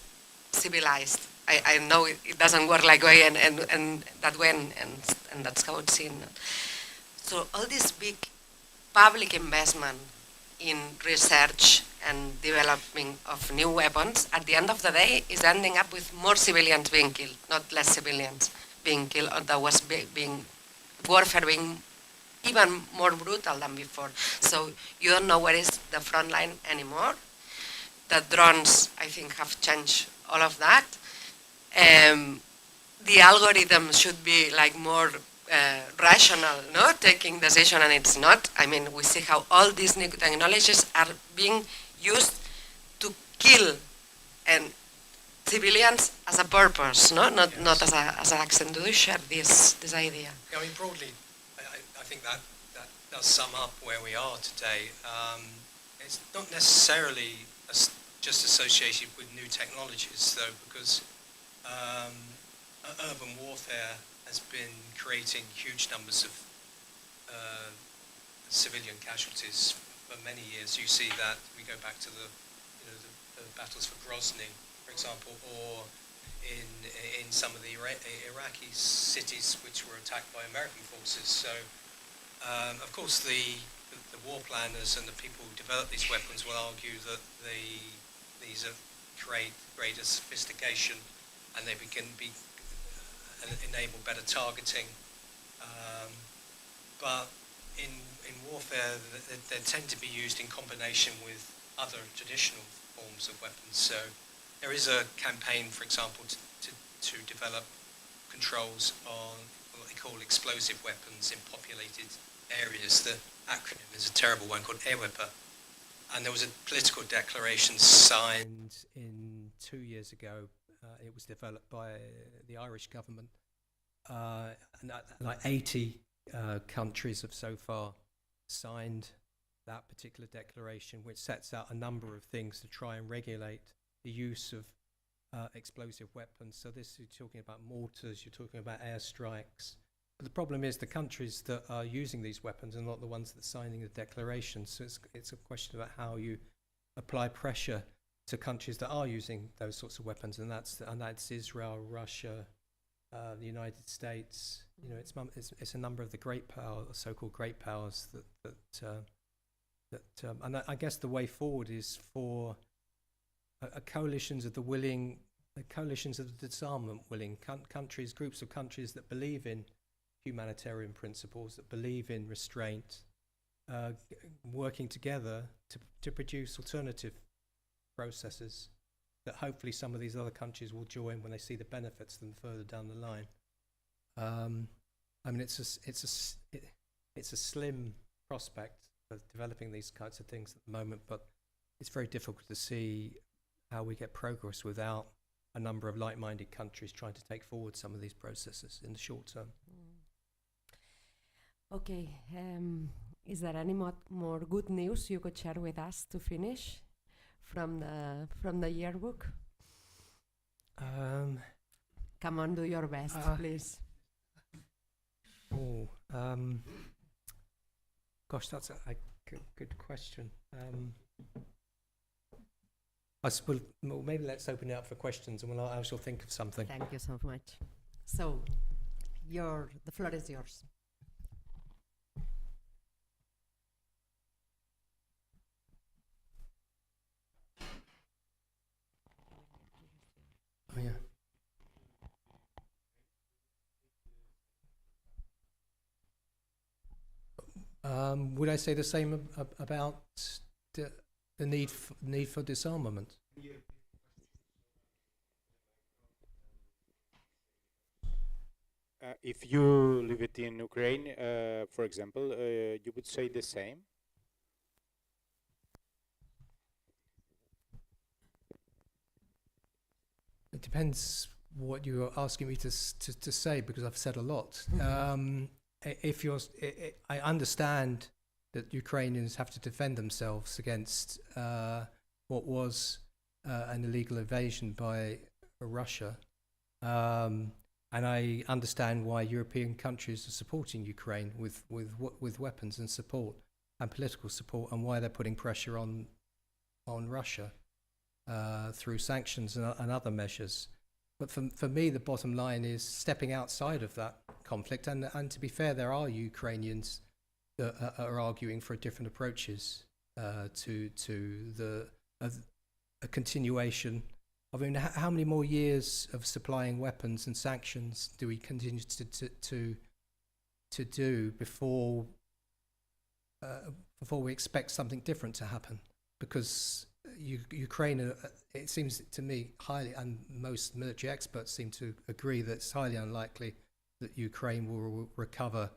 [SPEAKER 2] civilized. I know it doesn't work like way and that way, and that's how it's seen. So all this big public investment in research and developing of new weapons, at the end of the day, is ending up with more civilians being killed, not less civilians being killed, or that was warfare being even more brutal than before. So you don't know where is the front line anymore. The drones, I think, have changed all of that. The algorithm should be more rational, no? Taking decision, and it's not. I mean, we see how all these new technologies are being used to kill and civilians as a purpose, no? Not as an accident. Do you share this idea?
[SPEAKER 3] Yeah, I mean, broadly, I think that does sum up where we are today. It's not necessarily just associated with new technologies, though, because urban warfare has been creating huge numbers of civilian casualties for many years. You see that we go back to the battles for Grozny, for example, or in some of the Iraqi cities which were attacked by American forces. So, of course, the war planners and the people who develop these weapons will argue that these are create greater sophistication, and they can enable better targeting. But in warfare, they tend to be used in combination with other traditional forms of weapons. So there is a campaign, for example, to develop controls on what they call explosive weapons in populated areas. The acronym is a terrible one called AWEPA. And there was a political declaration signed in 2 years ago. It was developed by the Irish government. And 80 countries have so far signed that particular declaration, which sets out a number of things to try and regulate the use of explosive weapons. So this, you're talking about mortars, you're talking about airstrikes. But the problem is the countries that are using these weapons are not the ones that are signing the declaration. So it's a question about how you apply pressure to countries that are using those sorts of weapons, and that's Israel, Russia, the United States. It's a number of the great powers, so-called great powers and I guess the way forward is for coalitions of the disarmament willing countries, groups of countries that believe in humanitarian principles, that believe in restraint, working together to produce alternative processes that hopefully some of these other countries will join when they see the benefits of them further down the line. I mean, it's a slim prospect for developing these kinds of things at the moment, but it's very difficult to see how we get progress without a number of like-minded countries trying to take forward some of these processes in the short term.
[SPEAKER 2] Okay, is there any more good news you could share with us to finish from the yearbook? Come on, do your best, please.
[SPEAKER 3] Gosh, that's a good question. I suppose maybe let's open it up for questions, and I shall think of something.
[SPEAKER 2] Thank you so much. So, the floor is yours.
[SPEAKER 3] Oh, yeah. Would I say the same about the need for disarmament?
[SPEAKER 5] If you live it in Ukraine, for example, you would say the same?
[SPEAKER 3] It depends what you're asking me to say, because I've said a lot. If you're, I understand that Ukrainians have to defend themselves against what was an illegal invasion by Russia. And I understand why European countries are supporting Ukraine with weapons and support and political support, and why they're putting pressure on Russia through sanctions and other measures. But for me, the bottom line is stepping outside of that conflict. And to be fair, there are Ukrainians that are arguing for different approaches to a continuation. I mean, how many more years of supplying weapons and sanctions do we continue to do before we expect something different to happen? Because Ukraine, it seems to me, highly, and most military experts seem to agree that it's highly unlikely that Ukraine will recover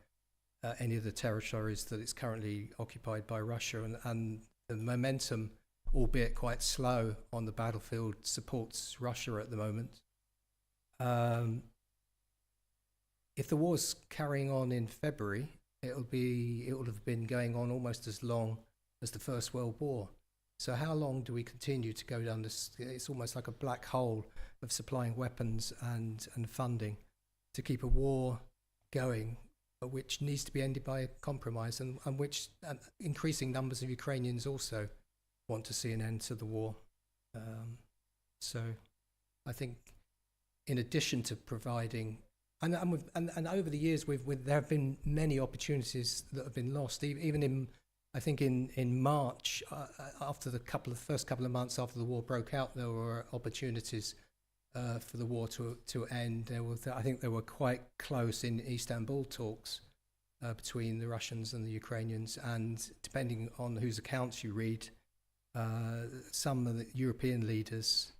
[SPEAKER 3] any of the territories that it's currently occupied by Russia, and the momentum, albeit quite slow, on the battlefield supports Russia at the moment. If the war's carrying on in February, it will have been going on almost as long as the First World War. So how long do we continue to go down this? It's almost like a black hole of supplying weapons and funding to keep a war going, which needs to be ended by compromise, and which increasing numbers of Ukrainians also want to see an end to the war. So I think, in addition to providing, and over the years, there have been many opportunities that have been lost. Even I think in March, after the first couple of months after the war broke out, there were opportunities for the war to end. I think they were quite close in Istanbul talks between the Russians and the Ukrainians, and depending on whose accounts you read, some of the European leaders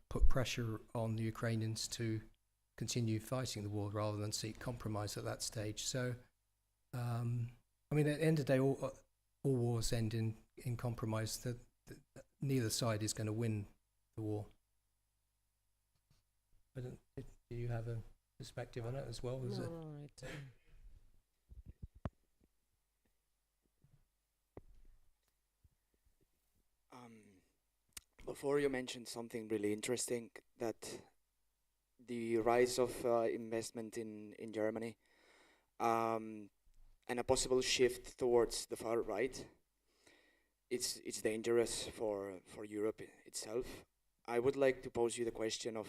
[SPEAKER 3] put pressure on the Ukrainians to continue fighting the war rather than seek compromise at that stage. So, I mean, at the end of the day, all wars end in compromise. That neither side is going to win the war. Do you have a perspective on it as well?
[SPEAKER 2] No,
[SPEAKER 3] Right.
[SPEAKER 6] Before, you mentioned something really interesting, that the rise of investment in Germany and a possible shift towards the far right. It's dangerous for Europe itself. I would like to pose you the question of,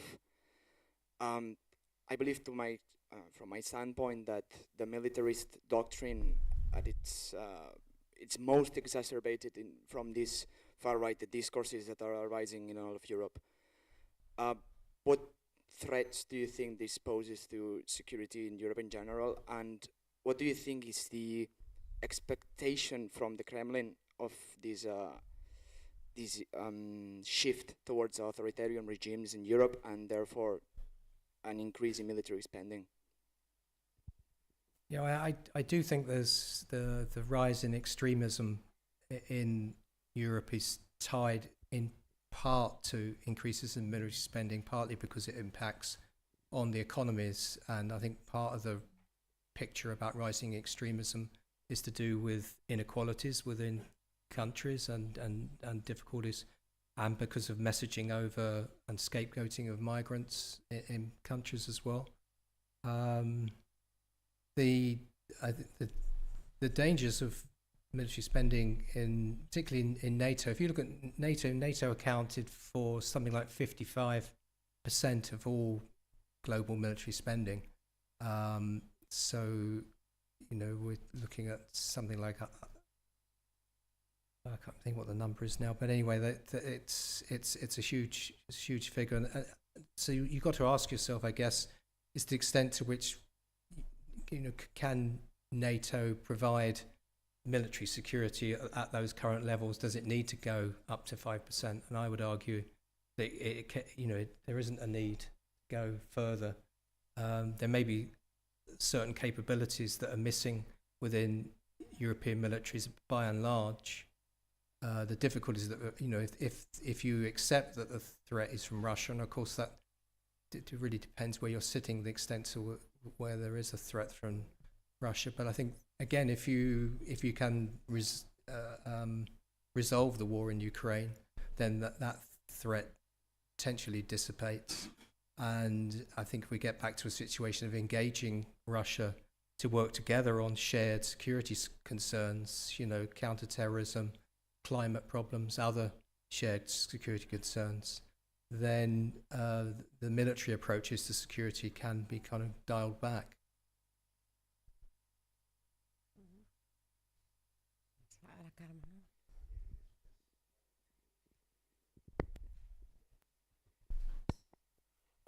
[SPEAKER 6] I believe from my standpoint, that the militarist doctrine at its most exacerbated from these far-right discourses that are arising in all of Europe. What threats do you think this poses to security in Europe in general, and what do you think is the expectation from the Kremlin of this shift towards authoritarian regimes in Europe, and therefore an increase in military spending?
[SPEAKER 3] Yeah, I do think there's the rise in extremism in Europe is tied in part to increases in military spending, partly because it impacts on the economies. And I think part of the picture about rising extremism is to do with inequalities within countries and difficulties, and because of messaging over and scapegoating of migrants in countries as well. The dangers of military spending, particularly in NATO. If you look at NATO accounted for something like 55% of all global military spending. So, you know, we're looking at something like I can't think what the number is now, but anyway, it's a huge figure. And, so you've got to ask yourself, I guess, is the extent to which, you know, can NATO provide military security at those current levels? Does it need to go up to 5%? And I would argue that there isn't a need to go further. There may be certain capabilities that are missing within European militaries, by and large. The difficulties that, you know, if you accept that the threat is from Russia, and of course that it really depends where you're sitting, the extent to where there is a threat from Russia. But I think, again, if you can resolve the war in Ukraine, then that threat potentially dissipates. And I think if we get back to a situation of engaging Russia to work together on shared security concerns, you know, counterterrorism, climate problems, other shared security concerns, then the military approaches to security can be kind of dialed back.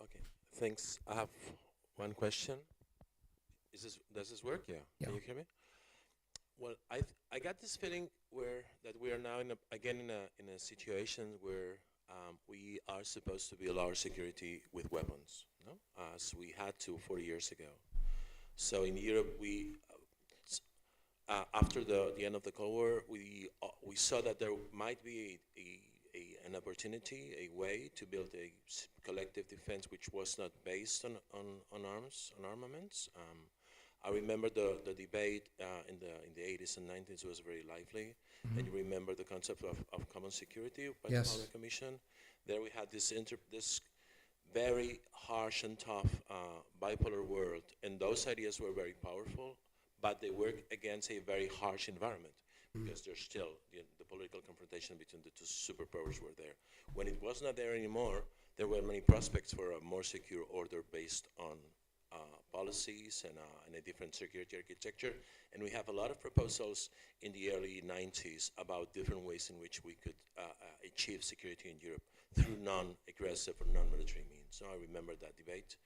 [SPEAKER 7] Okay, thanks. I have one question. Does this work? Yeah. Can you hear me? Well, I got this feeling that we are now in a situation where we are supposed to build our security with weapons, no? As we had to 40 years ago. So in Europe, we after the end of the Cold War, we saw that there might be an opportunity, a way to build a collective defense which was not based on armaments. I remember the debate in the 80s and 90s was very lively. And you remember the concept of common security by the Powder Commission. There we had this very harsh and tough bipolar world, and those ideas were very powerful, but they work against a very harsh environment because there's still the political confrontation between the two superpowers were there. When it was not there anymore, there were many prospects for a more secure order based on policies and a different security architecture. And we have a lot of proposals in the early 90s about different ways in which we could achieve security in Europe through non-aggressive or non-military means. So I remember that debate.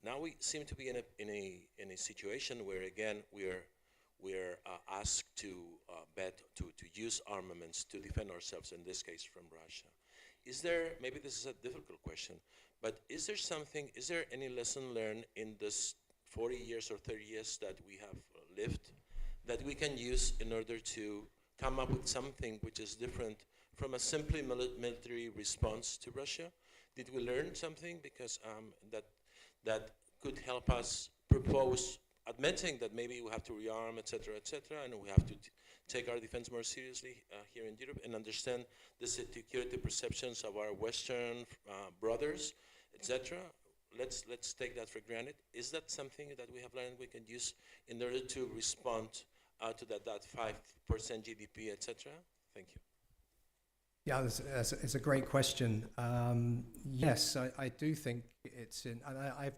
[SPEAKER 7] Now we seem to be in a situation where, again, we're asked to use armaments to defend ourselves, in this case from Russia. Is there, maybe this is a difficult question, but is there any lesson learned in this 40 years or 30 years that we have lived that we can use in order to come up with something which is different from a simply military response to Russia? Did we learn something because that could help us propose admitting that maybe we have to rearm, et cetera, and we have to take our defense more seriously here in Europe and understand the security perceptions of our Western brothers, etc. Let's take that for granted. Is that something that we have learned we can use in order to respond to that 5% GDP, etc.? Thank you.
[SPEAKER 3] Yeah, it's a great question. Yes, I do think it's in, and I've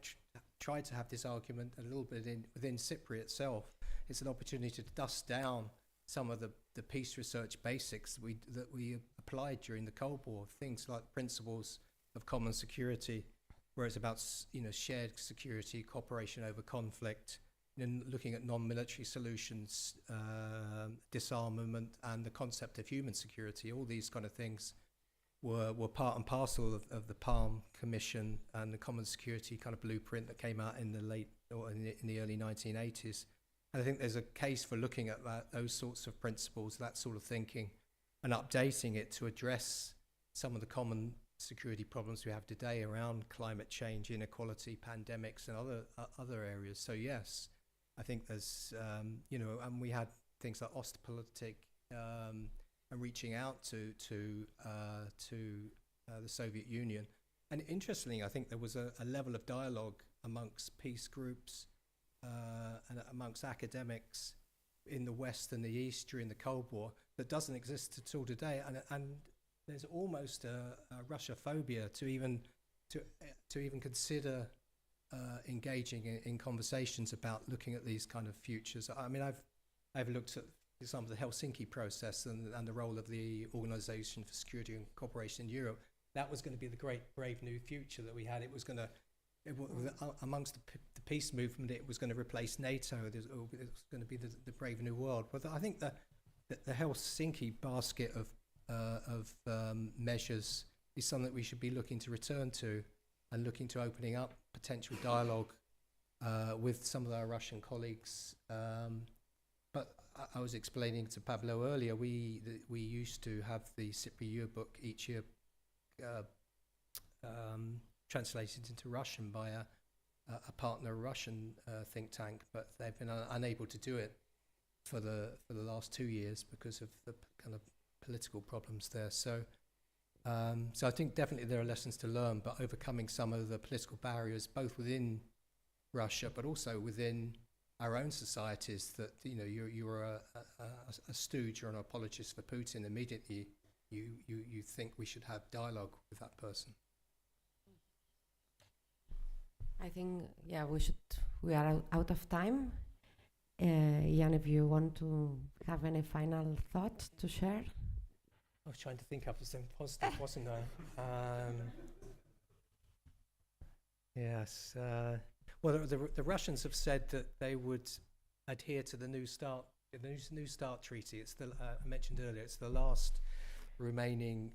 [SPEAKER 3] tried to have this argument a little bit within SIPRI itself. It's an opportunity to dust down some of the peace research basics that we applied during the Cold War, things like principles of common security, where it's about shared security, cooperation over conflict, and looking at non-military solutions, disarmament, and the concept of human security. All these kind of things were part and parcel of the Palm Commission and the common security kind of blueprint that came out in the early 1980s. And I think there's a case for looking at those sorts of principles, that sort of thinking, and updating it to address some of the common security problems we have today around climate change, inequality, pandemics, and other areas. So yes, I think there's and we had things like Ostpolitik and reaching out to the Soviet Union. And interestingly, I think there was a level of dialogue amongst peace groups and amongst academics in the West and the East during the Cold War that doesn't exist at all today. And there's almost a Russia phobia to even consider engaging in conversations about looking at these kind of futures. I mean, I've looked at, for example, the Helsinki process and the role of the Organization for Security and Cooperation in Europe. That was going to be the great brave new future that we had. It was going to, amongst the peace movement, it was going to replace NATO. It was going to be the brave new world. But I think the Helsinki basket of measures is something that we should be looking to return to, and looking to opening up potential dialogue with some of our Russian colleagues. But I was explaining to Pablo earlier, we used to have the SIPRI yearbook each year translated into Russian by a partner Russian think tank, but they've been unable to do it for the last 2 years because of the kind of political problems there. So I think definitely there are lessons to learn, but overcoming some of the political barriers, both within Russia, but also within our own societies, that, you know, you're a stooge or an apologist for Putin, immediately you think we should have dialogue with that person.
[SPEAKER 2] I think, yeah, we are out of time. Jan, if you want to have any final thought to share?
[SPEAKER 3] I was trying to think up something positive, wasn't I? Yes. Well, the Russians have said that they would adhere to the New Start Treaty. It's I mentioned earlier. It's the last remaining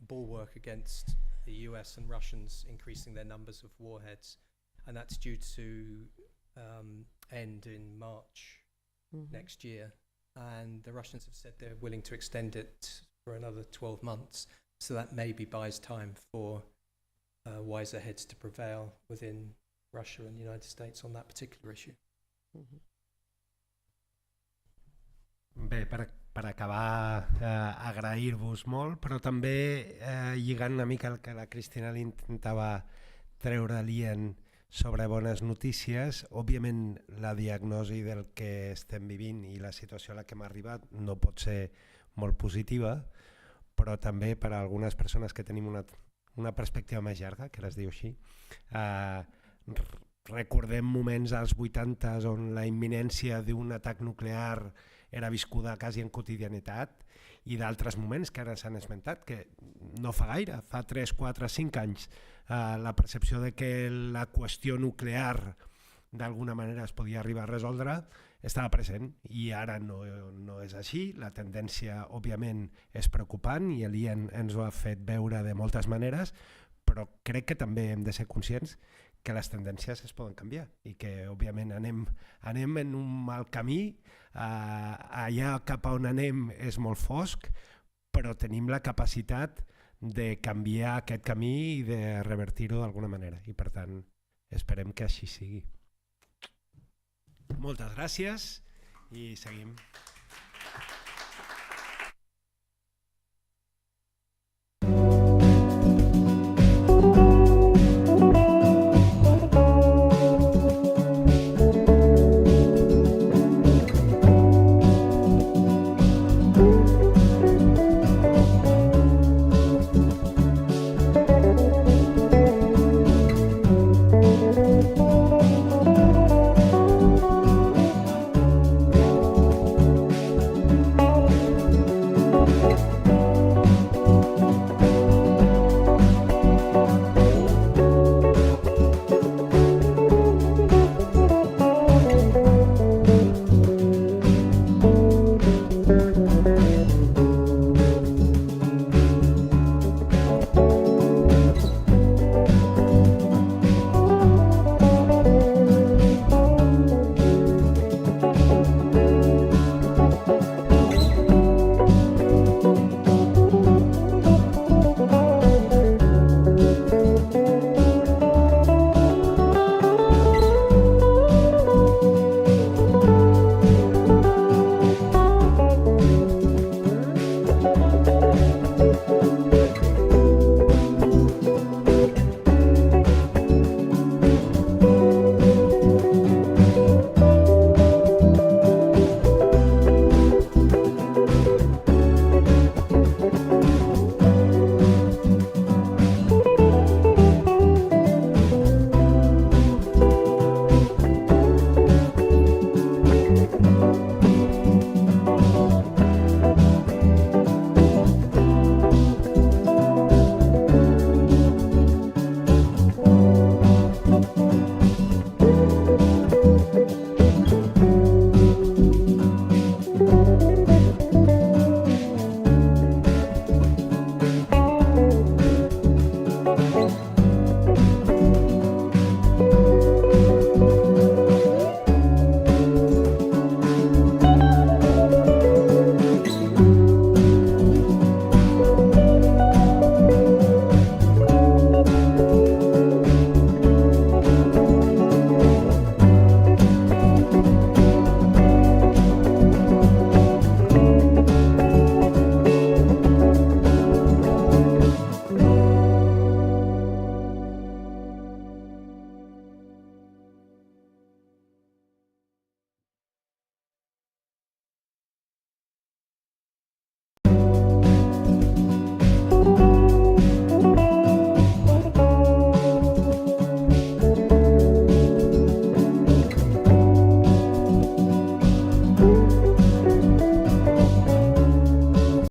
[SPEAKER 3] bulwark against the US and Russians increasing their numbers of warheads, and that's due to end in March next year. And the Russians have said they're willing to extend it for another 12 months. So that maybe buys time for wiser heads to prevail within Russia and the United States on that particular issue.
[SPEAKER 1] Bé, per acabar, agrair-vos molt, però també lligant una mica el que la Cristina li intentava treure-li sobre bones notícies. Òbviament, la diagnosi del que estem vivint i la situació a la que hem arribat no pot ser molt positiva, però també per a algunes persones que tenim una perspectiva més llarga, que es diu així, recordem moments als 80s on la imminència d'un atac nuclear era viscuda quasi en quotidianitat, i d'altres moments que ara s'han esmentat, que no fa gaire, fa 3, 4, 5 anys, la percepció de que la qüestió nuclear d'alguna manera es podia arribar a resoldre estava present, i ara no és així. La tendència, òbviament, és preocupant i l'IAN ens ho ha fet veure de moltes maneres, però crec que també hem de ser conscients que les tendències es poden canviar i que, òbviament, anem en un mal camí, allà cap on anem és molt fosc, però tenim la capacitat de canviar aquest camí i de revertir-ho d'alguna manera, i per tant esperem que així sigui. Moltes gràcies i seguim.